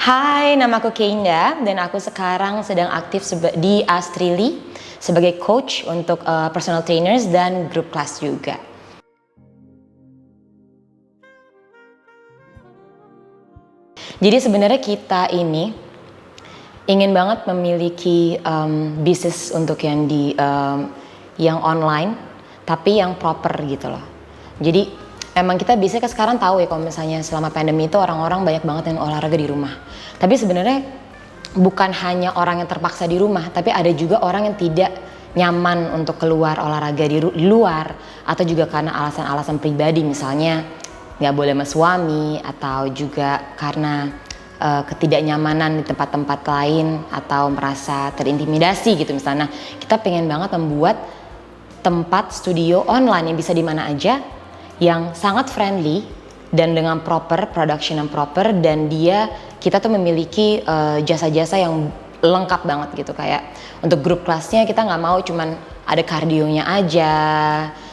Hai, nama aku Keinda dan aku sekarang sedang aktif di Astrili sebagai coach untuk personal trainers dan group class juga. Jadi sebenarnya kita ini ingin banget memiliki bisnis untuk yang online, tapi yang proper gitu loh. Jadi emang kita biasanya sekarang tahu ya kalau misalnya selama pandemi itu orang-orang banyak banget yang olahraga di rumah. Tapi sebenarnya bukan hanya orang yang terpaksa di rumah, tapi ada juga orang yang tidak nyaman untuk keluar olahraga di luar, atau juga karena alasan-alasan pribadi, misalnya nggak boleh sama suami, atau juga karena ketidaknyamanan di tempat-tempat lain, atau merasa terintimidasi gitu misalnya. Nah, kita pengen banget membuat tempat studio online yang bisa di mana aja, yang sangat friendly dan dengan proper production yang proper, dan kita tuh memiliki jasa-jasa yang lengkap banget gitu. Kayak untuk grup kelasnya kita nggak mau cuman ada kardionya aja,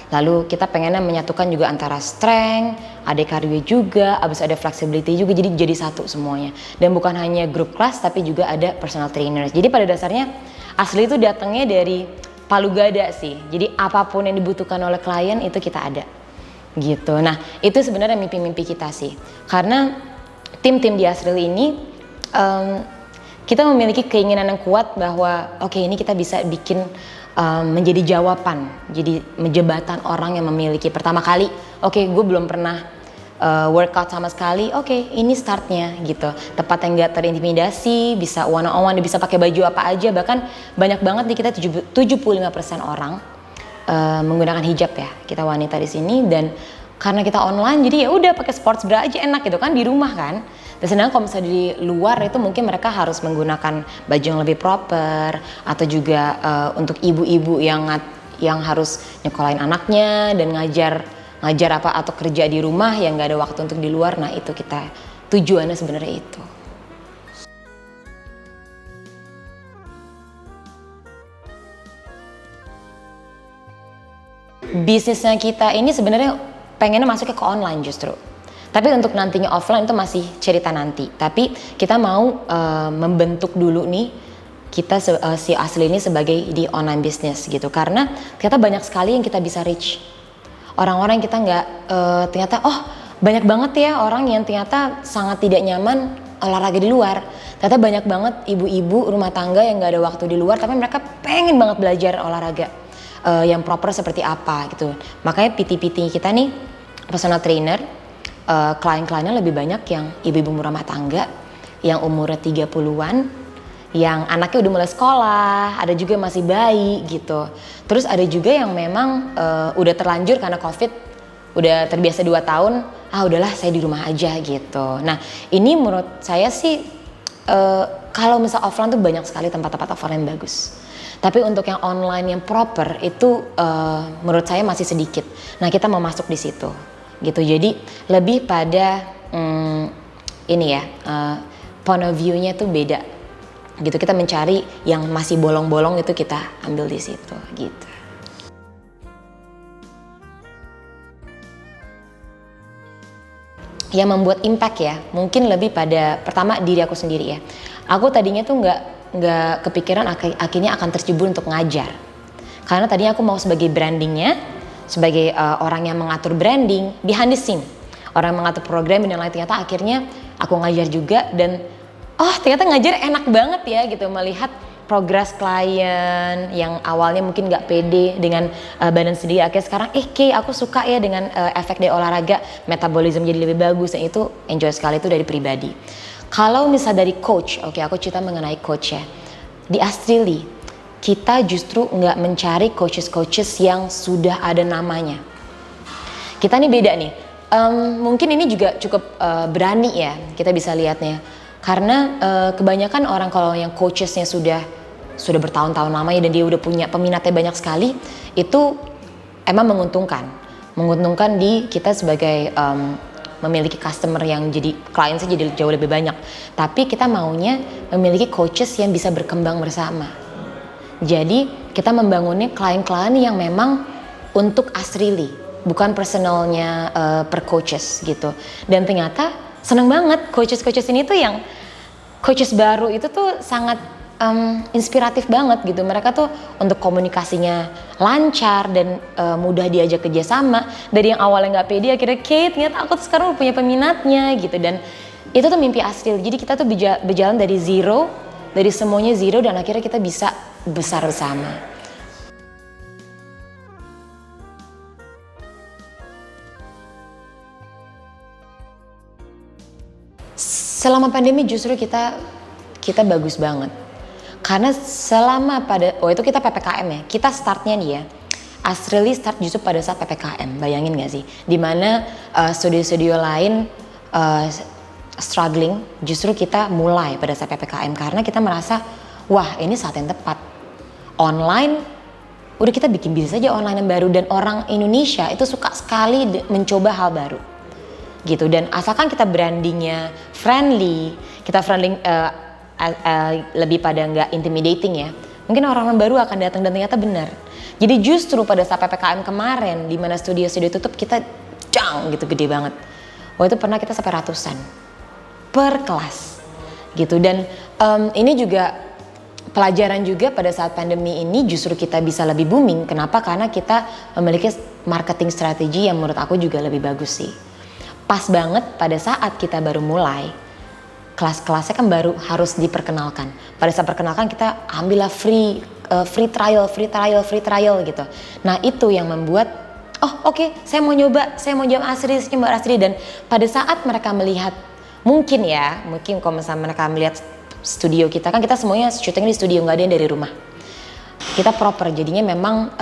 lalu kita pengennya menyatukan juga antara strength, ada kardio juga, abis ada flexibility juga, jadi satu semuanya. Dan bukan hanya grup kelas tapi juga ada personal trainer. Jadi pada dasarnya Asli itu datangnya dari palu gada sih. Jadi apapun yang dibutuhkan oleh klien itu kita ada gitu. Nah, itu sebenarnya mimpi-mimpi kita sih. Karena tim-tim di Asril ini kita memiliki keinginan yang kuat bahwa oke, ini kita bisa bikin menjadi jawaban, jadi jembatan orang yang memiliki pertama kali, oke, gue belum pernah workout sama sekali, oke, ini startnya gitu. Tempat yang gak terintimidasi, bisa one on one, bisa pakai baju apa aja. Bahkan banyak banget nih, kita 75% orang menggunakan hijab ya, kita wanita di sini. Dan karena kita online, jadi ya udah pakai sports bra aja enak gitu kan, di rumah kan. Dan sedangkan kalau misalnya di luar itu mungkin mereka harus menggunakan baju yang lebih proper, atau juga untuk ibu-ibu yang harus nyekolahin anaknya dan ngajar apa atau kerja di rumah yang nggak ada waktu untuk di luar. Nah, itu kita tujuannya sebenarnya itu. Bisnisnya kita ini sebenarnya pengennya masuknya ke online justru. Tapi untuk nantinya offline itu masih cerita nanti. Tapi kita mau membentuk dulu nih kita si Asli ini sebagai di online business gitu. Karena ternyata banyak sekali yang kita bisa reach. Orang-orang yang kita nggak ternyata banyak banget ya orang yang ternyata sangat tidak nyaman olahraga di luar. Ternyata banyak banget ibu-ibu rumah tangga yang nggak ada waktu di luar, tapi mereka pengen banget belajar olahraga yang proper seperti apa gitu. Makanya PT-PT kita nih, personal trainer, klien-kliennya lebih banyak yang ibu-ibu rumah tangga yang umurnya 30-an, yang anaknya udah mulai sekolah, ada juga yang masih bayi gitu. Terus ada juga yang memang udah terlanjur karena COVID, udah terbiasa 2 tahun, udahlah saya di rumah aja gitu. Nah, ini menurut saya sih kalau misal offline tuh banyak sekali tempat-tempat offline yang bagus. Tapi untuk yang online yang proper itu menurut saya masih sedikit. Nah, kita mau masuk di situ gitu. Jadi lebih pada point of view-nya tuh beda gitu. Kita mencari yang masih bolong-bolong, itu kita ambil di situ gitu. Yang membuat impact ya, mungkin lebih pada pertama diri aku sendiri ya. Aku tadinya tuh nggak kepikiran akhirnya akan tercebur untuk ngajar. Karena tadinya aku mau sebagai brandingnya, sebagai orang yang mengatur branding behind the scene, orang yang mengatur program dan lain. Ternyata akhirnya aku ngajar juga, dan ternyata ngajar enak banget ya gitu, melihat progres klien yang awalnya mungkin gak pede dengan badan sendiri, akhirnya sekarang aku suka ya dengan efek dari olahraga, metabolisme jadi lebih bagus, dan itu enjoy sekali, itu dari pribadi. Kalau misal dari coach, aku cerita mengenai coach ya. Di Astrili kita justru nggak mencari coaches yang sudah ada namanya. Kita nih beda nih. Mungkin ini juga cukup berani ya, kita bisa lihatnya. Karena kebanyakan orang kalau yang coachesnya sudah bertahun-tahun lamanya dan dia udah punya peminatnya banyak sekali, itu emang menguntungkan di kita sebagai memiliki customer yang jadi klien sih jadi jauh lebih banyak. Tapi kita maunya memiliki coaches yang bisa berkembang bersama. Jadi kita membangunnya klien-klien yang memang untuk Asrili, bukan personalnya per coaches gitu. Dan ternyata seneng banget coaches ini tuh yang coaches baru itu tuh sangat inspiratif banget gitu. Mereka tuh untuk komunikasinya lancar dan mudah diajak kerjasama. Dari yang awalnya nggak pede, akhirnya Kate, ternyata aku tuh sekarang punya peminatnya gitu. Dan itu tuh mimpi asli. Jadi kita tuh berjalan dari zero, dari semuanya zero, dan akhirnya kita bisa besar bersama. Selama pandemi justru kita bagus banget. Karena selama itu kita PPKM ya, kita startnya nih ya, Asrili start justru pada saat PPKM, bayangin gak sih? Dimana studio-studio lain struggling, justru kita mulai pada saat PPKM karena kita merasa, wah ini saat yang tepat. Online, udah kita bikin bisnis aja online yang baru, dan orang Indonesia itu suka sekali mencoba hal baru. Gitu, dan asalkan kita brandingnya friendly, kita friendly lebih pada nggak intimidating ya, mungkin orang-orang baru akan datang, dan ternyata benar. Jadi justru pada saat PPKM kemarin, di mana studio-studio tutup, kita gitu gede banget. Waktu itu pernah kita sampai ratusan per kelas gitu. Dan ini juga pelajaran juga pada saat pandemi ini, justru kita bisa lebih booming. Kenapa? Karena kita memiliki marketing strategi yang menurut aku juga lebih bagus sih. Pas banget pada saat kita baru mulai, kelas-kelasnya kan baru harus diperkenalkan. Pada saat perkenalkan kita ambillah free trial gitu. Nah itu yang membuat, oke, saya mau nyoba Asri. Dan pada saat mereka melihat, mungkin kalau misalnya mereka melihat studio kita, kan kita semuanya syuting di studio, nggak ada yang dari rumah. Kita proper, jadinya memang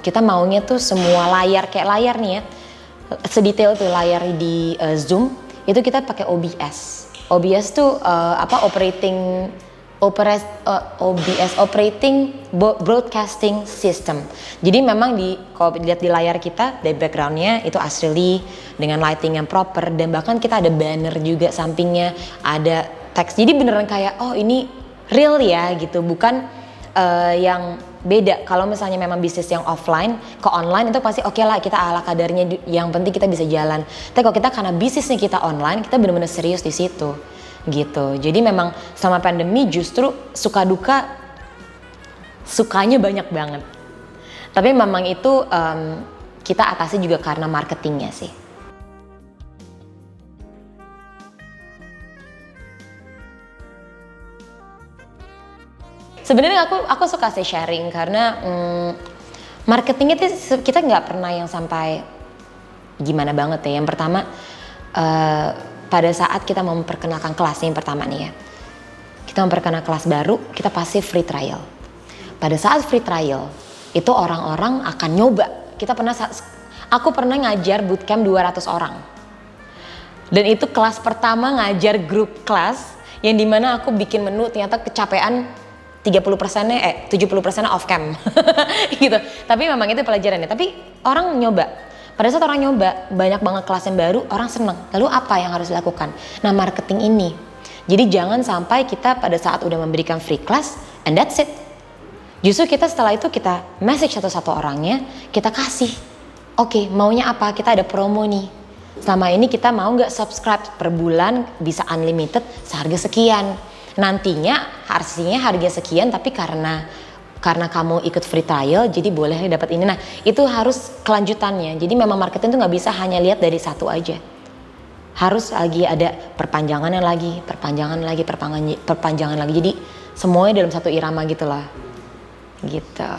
kita maunya tuh semua layar, kayak layar nih ya, sedetail tuh layar di Zoom, itu kita pakai OBS. OBS tuh operating broadcasting system. Jadi memang kalau dilihat di layar kita, dari backgroundnya itu Asrili dengan lighting yang proper, dan bahkan kita ada banner juga sampingnya, ada teks. Jadi beneran kayak ini real ya gitu, bukan yang beda. Kalau misalnya memang bisnis yang offline ke online itu pasti oke lah, kita ala kadarnya, yang penting kita bisa jalan. Tapi kalau kita karena bisnisnya kita online, kita benar-benar serius di situ gitu. Jadi memang sama pandemi justru suka duka, sukanya banyak banget. Tapi memang itu kita atasi juga karena marketingnya sih. Sebenarnya aku suka sih sharing karena marketing itu kita nggak pernah yang sampai gimana banget ya. Yang pertama pada saat kita mau memperkenalkan kelas, yang pertama nih ya, kita memperkenalkan kelas baru, kita pasti free trial. Pada saat free trial itu orang-orang akan nyoba. Aku pernah ngajar bootcamp 200 orang, dan itu kelas pertama ngajar grup kelas yang dimana aku bikin menu, ternyata kecapean 70%-nya 70% off cam gitu. Tapi memang itu pelajarannya. Tapi orang nyoba. Pada saat orang nyoba, banyak banget kelas yang baru, orang seneng. Lalu apa yang harus dilakukan? Nah, marketing ini. Jadi jangan sampai kita pada saat udah memberikan free class and that's it. Justru kita setelah itu kita message satu-satu orangnya, kita kasih. Oke, maunya apa? Kita ada promo nih. Selama ini kita mau nggak subscribe per bulan, bisa unlimited seharga sekian. Nantinya harga sekian, tapi karena kamu ikut free trial, jadi boleh dapat ini. Nah itu harus kelanjutannya. Jadi memang marketing itu nggak bisa hanya lihat dari satu aja. Harus lagi ada perpanjangan lagi. Jadi semuanya dalam satu irama gitulah. Gitu.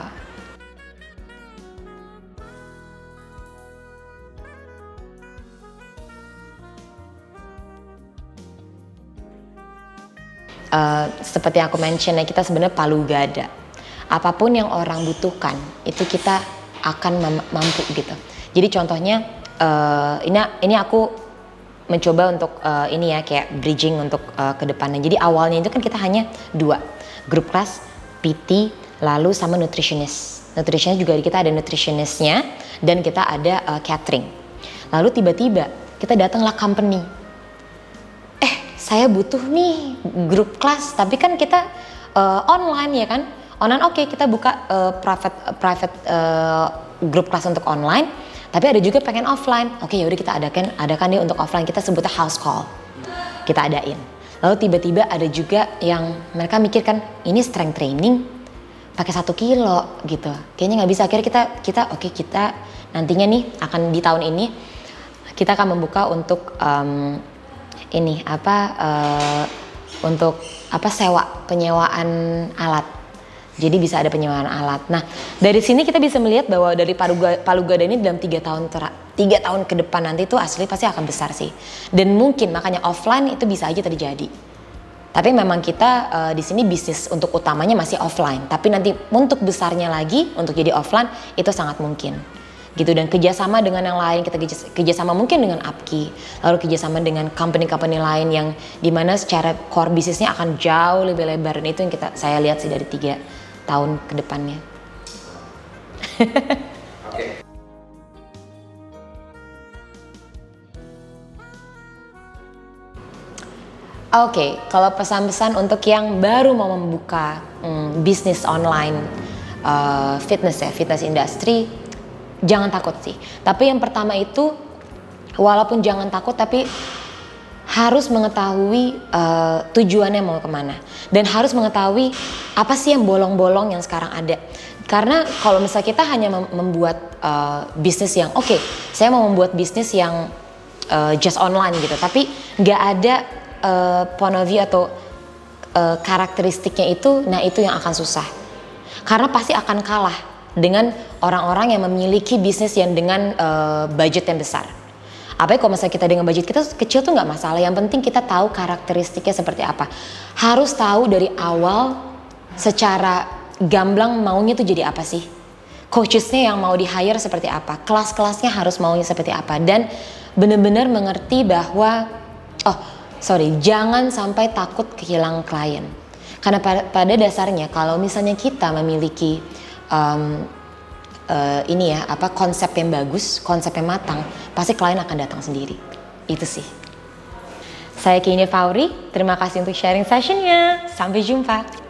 Seperti yang aku mention ya, kita sebenarnya palu gada. Apapun yang orang butuhkan itu kita akan mampu gitu. Jadi contohnya ini aku mencoba untuk ini ya, kayak bridging untuk ke depannya. Jadi awalnya itu kan kita hanya 2, grup kelas, PT, lalu sama nutritionist. Nutritionist juga kita ada nutritionistnya, dan kita ada catering. Lalu tiba-tiba kita datanglah company. Saya butuh nih grup kelas, tapi kan kita online ya kan. Online oke, kita buka private grup kelas untuk online, tapi ada juga pengen offline. Oke, yaudah kita adakan nih untuk offline, kita sebutnya house call. Kita adain. Lalu tiba-tiba ada juga yang mereka mikirkan ini strength training pakai 1 kilo gitu, kayaknya nggak bisa. Akhirnya kita nantinya nih akan di tahun ini kita akan membuka untuk penyewaan alat. Jadi bisa ada penyewaan alat. Nah, dari sini kita bisa melihat bahwa dari Palu Gada ini dalam 3 tahun ke depan nanti itu asli pasti akan besar sih. Dan mungkin makanya offline itu bisa aja terjadi. Tapi memang kita di sini bisnis untuk utamanya masih offline. Tapi nanti untuk besarnya lagi untuk jadi offline itu sangat mungkin. Gitu, dan kerjasama dengan yang lain, kita kerjasama mungkin dengan Upkey, lalu kerjasama dengan company-company lain yang dimana secara core bisnisnya akan jauh lebih lebar, dan itu yang saya lihat sih dari 3 tahun ke depannya. Oke, kalau pesan-pesan untuk yang baru mau membuka bisnis online fitness industry, jangan takut sih. Tapi yang pertama itu, walaupun jangan takut, tapi harus mengetahui tujuannya mau kemana. Dan harus mengetahui apa sih yang bolong-bolong yang sekarang ada. Karena kalau misalnya kita hanya membuat bisnis yang oke, saya mau membuat bisnis yang just online gitu. Tapi nggak ada point of view atau karakteristiknya itu, nah itu yang akan susah. Karena pasti akan kalah dengan orang-orang yang memiliki bisnis yang dengan budget yang besar. Apalagi kalau misalnya kita dengan budget kita kecil tuh nggak masalah. Yang penting kita tahu karakteristiknya seperti apa. Harus tahu dari awal secara gamblang maunya tuh jadi apa sih. Coachesnya yang mau di hire seperti apa. Kelas-kelasnya harus maunya seperti apa. Dan benar-benar mengerti bahwa jangan sampai takut kehilangan klien. Karena pada dasarnya kalau misalnya kita memiliki konsep yang bagus, konsep yang matang, pasti klien akan datang sendiri. Itu sih. Saya Kini Fauri, terima kasih untuk sharing sessionnya. Sampai jumpa.